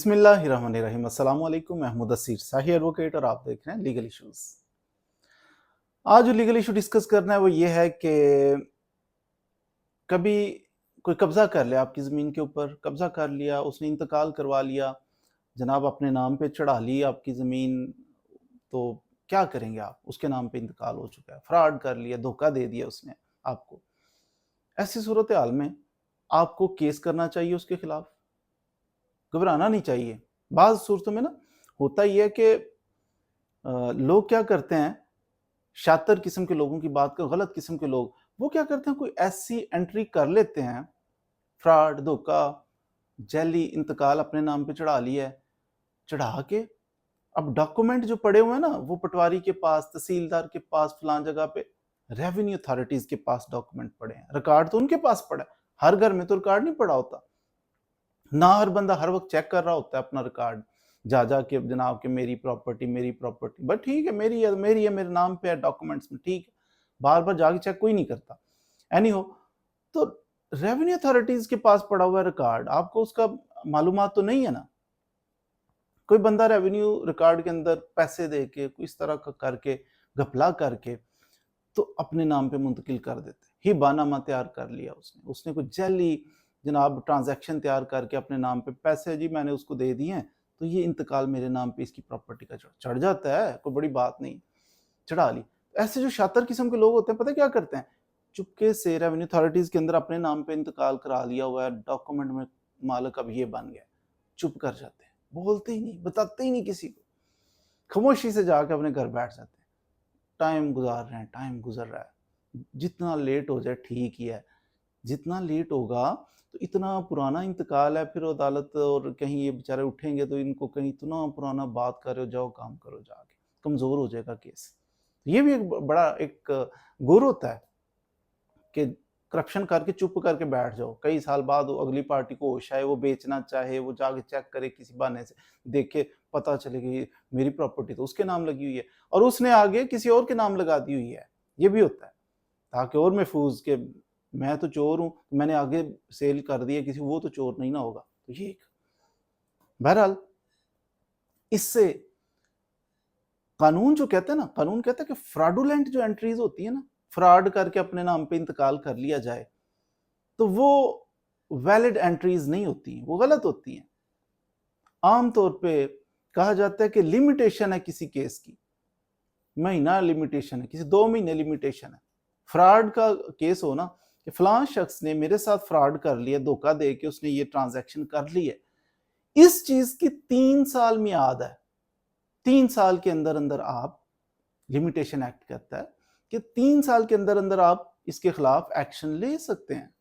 बिस्मिल्लाहिर्रहमानिर्रहीम। अस्सलाम वालेकुम। मैं मुदस्सिर शाही एडवोकेट और आप देख रहे हैं लीगल इश्यूज। आज जो लीगल इशू डिस्कस करना है वो ये है कि कभी कोई कब्जा कर ले आपकी ज़मीन के ऊपर, कब्जा कर लिया, उसने इंतकाल करवा लिया, जनाब अपने नाम पे चढ़ा ली आपकी ज़मीन, तो क्या करेंगे आप? उसके नाम पे इंतकाल हो चुका है, फ्रॉड कर लिया, धोखा दे दिया उसने आपको। ऐसी सूरत हाल में आपको केस करना चाहिए उसके खिलाफ, घबराना नहीं चाहिए। बाज़ सूरतों में ना होता ही है कि लोग क्या करते हैं, शातिर किस्म के लोगों की बात करें, गलत किस्म के लोग, वो क्या करते हैं, कोई ऐसी एंट्री कर लेते हैं, फ्रॉड, धोखा, जैली इंतकाल अपने नाम पे चढ़ा लिया है, चढ़ा के अब डॉक्यूमेंट जो पड़े हुए हैं ना, वो पटवारी के पास, तहसीलदार के पास, फलां जगह पे, रेवेन्यू अथॉरिटीज के पास डॉक्यूमेंट पड़े हैं, रिकॉर्ड तो उनके पास पड़ा है। हर घर में तो रिकॉर्ड नहीं पड़ा होता ना, हर बंदा हर वक्त चेक कर रहा होता है अपना रिकॉर्ड, जा के जनाब के मेरी प्रॉपर्टी, बट ठीक है, मेरी है मेरे नाम पे है डॉक्यूमेंट्स में, ठीक है, बार बार जाके चेक कोई नहीं करता। एनी हो, तो रेवेन्यू अथॉरिटीज के पास पड़ा हुआ रिकॉर्ड, आपको उसका मालूमात तो नहीं है ना। कोई बंदा रेवेन्यू रिकॉर्ड के अंदर पैसे दे के, कोई इस तरह का करके, घपला करके, तो अपने नाम पे मुंतकिल कर देते। ही बानामा तैयार कर लिया उसने कोई जैली जनाब ट्रांजैक्शन तैयार करके अपने नाम पे पैसे जी मैंने उसको दे दिए हैं, तो ये इंतकाल मेरे नाम पे इसकी प्रॉपर्टी का चढ़ जाता है, कोई बड़ी बात नहीं, चढ़ा ली। ऐसे जो शातिर किस्म के लोग होते हैं, पता क्या करते हैं, चुपके से रेवेन्यू अथॉरिटीज के अंदर अपने नाम पे इंतकाल करा लिया हुआ है, डॉक्यूमेंट में मालिक अब ये बन गया, चुप कर जाते हैं, बोलते ही नहीं, बताते ही नहीं किसी को, खामोशी से जाके अपने घर बैठ जाते हैं। टाइम गुजर रहा है, जितना लेट हो जाए ठीक ही है, जितना लेट होगा तो इतना पुराना इंतकाल है, फिर अदालत और कहीं ये बेचारे उठेंगे तो इनको कहीं इतना पुराना बात करो, जाओ काम करो, जाके कमजोर हो जाएगा केस। ये भी एक बड़ा एक गुर होता है कि करप्शन करके चुप करके बैठ जाओ, कई साल बाद अगली पार्टी को होश आए, वो बेचना चाहे, वो जाके चेक करे किसी बहाने से, देखे, पता चले कि मेरी प्रॉपर्टी तो उसके नाम लगी हुई है और उसने आगे किसी और के नाम लगा दी हुई है। ये भी होता है ताकि और महफूज के मैं तो चोर हूं, मैंने आगे सेल कर दिया किसी, वो तो चोर नहीं ना होगा। तो ये बहरहाल इससे कानून जो कहते हैं ना, कानून कहता है कि फ्रॉडुलेंट जो एंट्रीज होती है ना, फ्रॉड करके अपने नाम पे इंतकाल कर लिया जाए, तो वो वैलिड एंट्रीज नहीं होती, वो गलत होती हैं। आमतौर पे कहा जाता है कि लिमिटेशन है किसी केस की, महीना लिमिटेशन है, किसी 2 महीने लिमिटेशन है। फ्रॉड का केस हो ना कि फलां शख्स ने मेरे साथ फ्रॉड कर लिया, धोखा दे के उसने ये ट्रांजैक्शन कर ली है, इस चीज की 3 साल मियाद है। 3 साल के अंदर अंदर आप, लिमिटेशन एक्ट कहता है कि 3 साल के अंदर अंदर आप इसके खिलाफ एक्शन ले सकते हैं।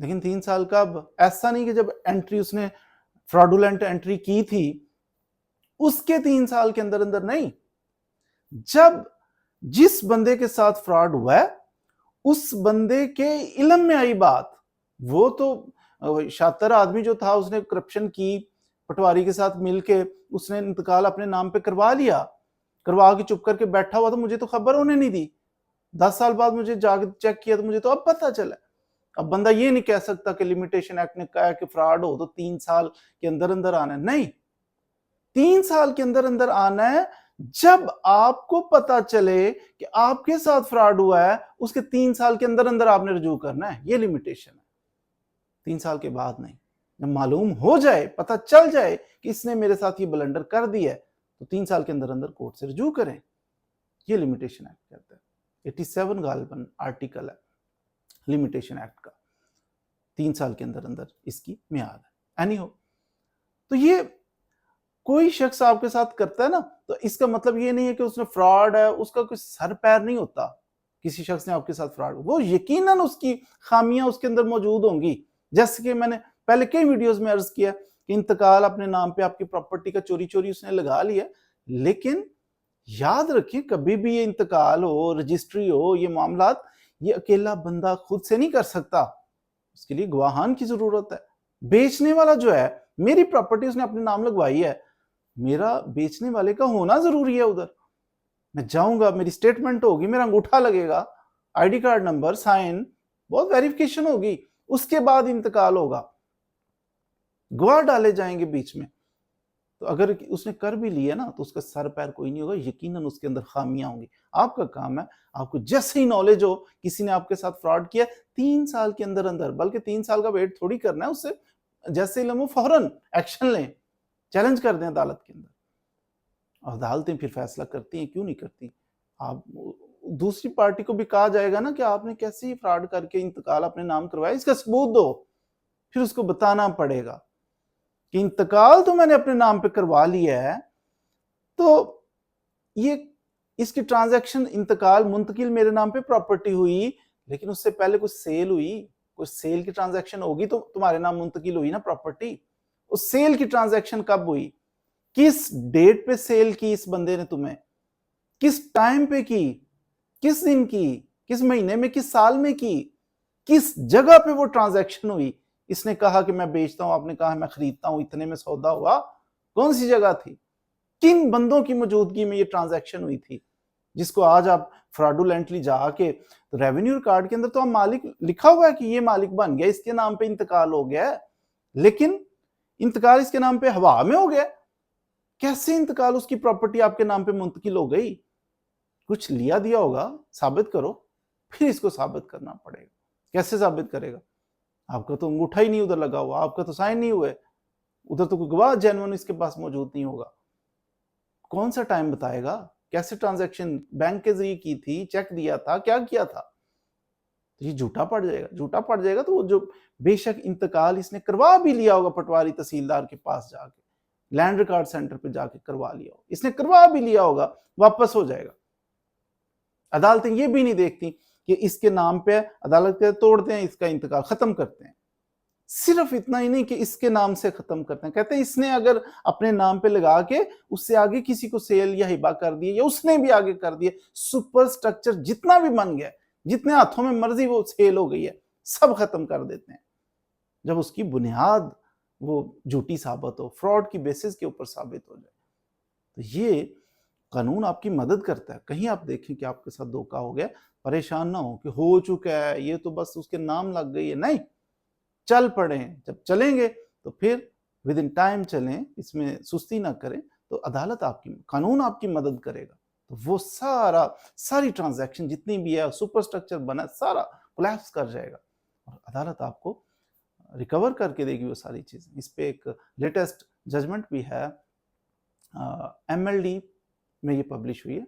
लेकिन 3 साल का, अब ऐसा नहीं कि जब एंट्री उसने फ्रॉडुलेंट एंट्री की थी उसके 3 साल के अंदर अंदर नहीं, जब जिस बंदे के साथ फ्रॉड हुआ है उस बंदे के इल्म में आई बात, वो तो शातिर आदमी जो था उसने करप्शन की, पटवारी के साथ मिलके उसने इंतकाल अपने नाम पे करवा लिया, करवा के चुप करके बैठा हुआ, तो मुझे तो खबर होने नहीं दी, 10 साल बाद मुझे जाके चेक किया तो मुझे तो अब पता चला। अब बंदा ये नहीं कह सकता कि लिमिटेशन एक्ट ने कहा कि फ्रॉड हो तो 3 साल के अंदर अंदर आना है, नहीं, 3 साल के अंदर अंदर आना है जब आपको पता चले कि आपके साथ फ्रॉड हुआ है, उसके 3 साल के अंदर अंदर आपने रजू करना है, ये लिमिटेशन है। 3 साल के बाद नहीं, जब मालूम हो जाए, पता चल जाए कि इसने मेरे साथ ये ब्लंडर कर दिया है, तो 3 साल के अंदर अंदर कोर्ट से रजू करें, ये लिमिटेशन एक्ट कहता है। 87 गालिबन आर्टिकल है लिमिटेशन एक्ट का, 3 साल के अंदर अंदर इसकी मियाद है। एनी हो, तो ये कोई शख्स आपके साथ करता है ना, तो इसका मतलब ये नहीं है कि उसने फ्रॉड है, उसका कोई सर पैर नहीं होता। किसी शख्स ने आपके साथ फ्रॉड, वो यकीनन उसकी खामियां उसके अंदर मौजूद होंगी, जैसे कि मैंने पहले कई वीडियोस में अर्ज किया कि इंतकाल अपने नाम पे आपकी प्रॉपर्टी का चोरी चोरी उसने लगा लिया, लेकिन याद रखिए कभी भी ये इंतकाल हो, रजिस्ट्री हो, ये मामलात ये अकेला बंदा खुद से नहीं कर सकता, उसके लिए गवाहान की जरूरत है। बेचने वाला जो है, मेरी प्रॉपर्टी उसने अपने नाम लगवाई है, मेरा बेचने वाले का होना जरूरी है उधर, मैं जाऊंगा, मेरी स्टेटमेंट होगी, मेरा अंगूठा लगेगा, आईडी कार्ड नंबर, साइन, बहुत वेरिफिकेशन होगी, उसके बाद इंतकाल होगा, गवाह डाले जाएंगे बीच में, تو اگر اس نے کر بھی لیا نا تو اس کا سر پیر کوئی نہیں ہوگا، یقیناً اس کے اندر خامیاں ہوں گی۔ آپ کا کام ہے، آپ کو جیسے ہی نالج ہو کسی نے آپ کے ساتھ فراڈ کیا 3 سال کے اندر اندر، بلکہ 3 سال کا ویٹ تھوڑی کرنا ہے، اس سے جیسے ہی لمحہ فوراً ایکشن لیں، چیلنج کر دیں عدالت کے اندر۔ عدالتیں پھر فیصلہ کرتی ہیں، کیوں نہیں کرتی؟ آپ دوسری پارٹی کو بھی کہا جائے گا نا کہ آپ نے کیسے ہی فراڈ کر کے انتقال اپنے نام کروایا، اس کا ثبوت دو۔ پھر اس کو بتانا پڑے گا کہ انتقال تو میں نے اپنے نام پہ کروا لیا ہے، تو یہ اس کی ٹرانزیکشن انتقال منتقل میرے نام پہ پراپرٹی ہوئی، لیکن اس سے پہلے کوئی سیل ہوئی، کوئی سیل کی ٹرانزیکشن ہوگی تو تمہارے نام منتقل ہوئی نا پراپرٹی۔ اس سیل کی ٹرانزیکشن کب ہوئی؟ کس ڈیٹ پہ سیل کی اس بندے نے تمہیں؟ کس ٹائم پہ کی؟ کس دن کی؟ کس مہینے میں؟ کس سال میں کی؟ کس جگہ پہ وہ ٹرانزیکشن ہوئی؟ اس نے کہا کہ میں بیچتا ہوں، آپ نے کہا میں خریدتا ہوں، اتنے میں سودا ہوا، کون سی جگہ تھی؟ کن بندوں کی موجودگی میں یہ ٹرانزیکشن ہوئی تھی؟ جس کو آج آپ فراڈولنٹلی جا کے ریونیو ریکارڈ کے اندر تو ہم مالک لکھا ہوا ہے کہ یہ مالک بن گیا، اس کے نام پہ انتقال ہو گیا ہے، لیکن انتقال اس کے نام پہ ہوا میں ہو گیا۔ کیسے انتقال اس کی پراپرٹی آپ کے نام پہ منتقل ہو گئی؟ کچھ لیا دیا ہوگا، ثابت کرو، پھر اس کو ثابت کرنا پڑے گا۔ کیسے ثابت کرے گا؟ آپ کا تو انگوٹھا ہی نہیں ادھر لگا ہوا، آپ کا تو سائن نہیں ہوئے، ادھر تو کوئی گواہ جینوئن اس کے پاس موجود نہیں ہوگا۔ کون سا ٹائم بتائے گا؟ کیسے ٹرانزیکشن بینک کے ذریعے کی تھی، چیک دیا تھا، کیا کیا تھا؟ یہ جھوٹا پڑ جائے گا، جھوٹا پڑ جائے گا تو وہ جو بے شک انتقال اس نے کروا بھی لیا ہوگا پٹواری تحصیلدار کے پاس جا کے، لینڈ ریکارڈ سینٹر پہ جا کے کروا لیا ہوگا، اس نے کروا بھی لیا ہوگا، واپس ہو جائے گا۔ عدالتیں یہ بھی نہیں دیکھتی کہ اس کے نام پہ عدالت کے توڑتے ہیں، اس کا انتقال ختم کرتے ہیں۔ صرف اتنا ہی نہیں کہ اس کے نام سے ختم کرتے ہیں، کہتے ہیں اس نے اگر اپنے نام پہ لگا کے اس سے آگے کسی کو سیل یا ہبہ کر دیے، یا اس نے بھی آگے کر دیے، سپر سٹرکچر جتنا بھی بن گیا، جتنے ہاتھوں میں مرضی وہ سیل ہو گئی ہے، سب ختم کر دیتے ہیں جب اس کی بنیاد وہ جھوٹی ثابت ہو، فراڈ کی بیسس کے اوپر ثابت ہو جائے۔ تو یہ قانون آپ کی مدد کرتا ہے۔ کہیں آپ دیکھیں کہ آپ کے ساتھ دھوکہ ہو گیا، پریشان نہ ہو کہ ہو چکا ہے، یہ تو بس اس کے نام لگ گئی ہے، نہیں، چل پڑیں۔ جب چلیں گے تو پھر ود ان ٹائم چلیں، اس میں سستی نہ کریں، تو عدالت آپ کی، قانون آپ کی مدد کرے گا۔ تو وہ ساری ٹرانزیکشن جتنی بھی ہے، سپر سٹرکچر بنا، سارا کولیپس کر جائے گا، اور عدالت آپ کو ریکور کر کے دے گی وہ ساری چیزیں۔ اس پہ ایک لیٹسٹ ججمنٹ بھی ہے، ایم ایل ڈی میں یہ پبلش ہوئی ہے،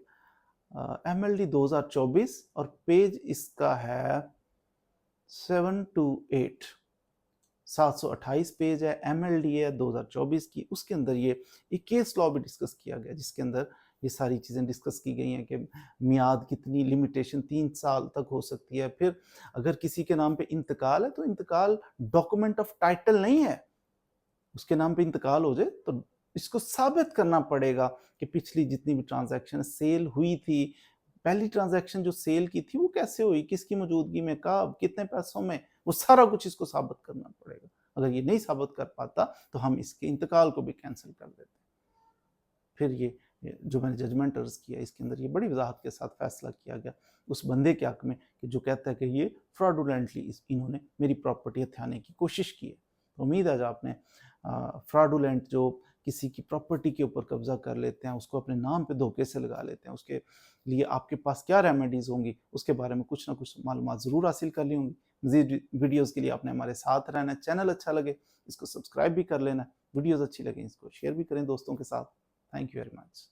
ایم ایل ڈی 2024، اور پیج اس کا ہے 728، 728 پیج ہے، ایم ایل ڈی ہے 2024 کی۔ اس کے اندر یہ ایک کیس لاء بھی ڈسکس کیا گیا، جس کے اندر یہ ساری چیزیں ڈسکس کی گئی ہیں کہ میعاد کتنی، لمیٹیشن 3 سال تک ہو سکتی ہے۔ پھر اگر کسی کے نام پہ انتقال ہے تو انتقال ڈاکومنٹ آف ٹائٹل نہیں ہے، اس کے نام پہ انتقال ہو جائے تو اس کو ثابت کرنا پڑے گا کہ پچھلی جتنی بھی ٹرانزیکشن سیل ہوئی تھی، پہلی ٹرانزیکشن جو سیل کی تھی وہ کیسے ہوئی، کس کی موجودگی میں، کب، کتنے پیسوں میں، وہ سارا کچھ اس کو ثابت کرنا پڑے گا۔ اگر یہ نہیں ثابت کر پاتا تو ہم اس کے انتقال کو بھی کینسل کر دیتے ہیں۔ پھر یہ جو میں نے ججمنٹ عرض کیا، اس کے اندر یہ بڑی وضاحت کے ساتھ فیصلہ کیا گیا اس بندے کے حق میں کہ جو کہتا ہے کہ یہ فراڈولنٹلی انہوں نے میری پراپرٹی ہتھیانے کی کوشش کی ہے۔ امید ہے جو آپ نے فراڈولنٹ جو کسی کی پراپرٹی کے اوپر قبضہ کر لیتے ہیں، اس کو اپنے نام پہ دھوکے سے لگا لیتے ہیں، اس کے لیے آپ کے پاس کیا ریمیڈیز ہوں گی، اس کے بارے میں کچھ نہ کچھ معلومات ضرور حاصل کر لی ہوں گی۔ مزید ویڈیوز کے لیے آپ نے ہمارے ساتھ رہنا ہے۔ چینل اچھا لگے اس کو سبسکرائب بھی کر لینا ہے، ویڈیوز اچھی لگیں اس کو شیئر بھی کریں دوستوں کے ساتھ۔ Thank you very much.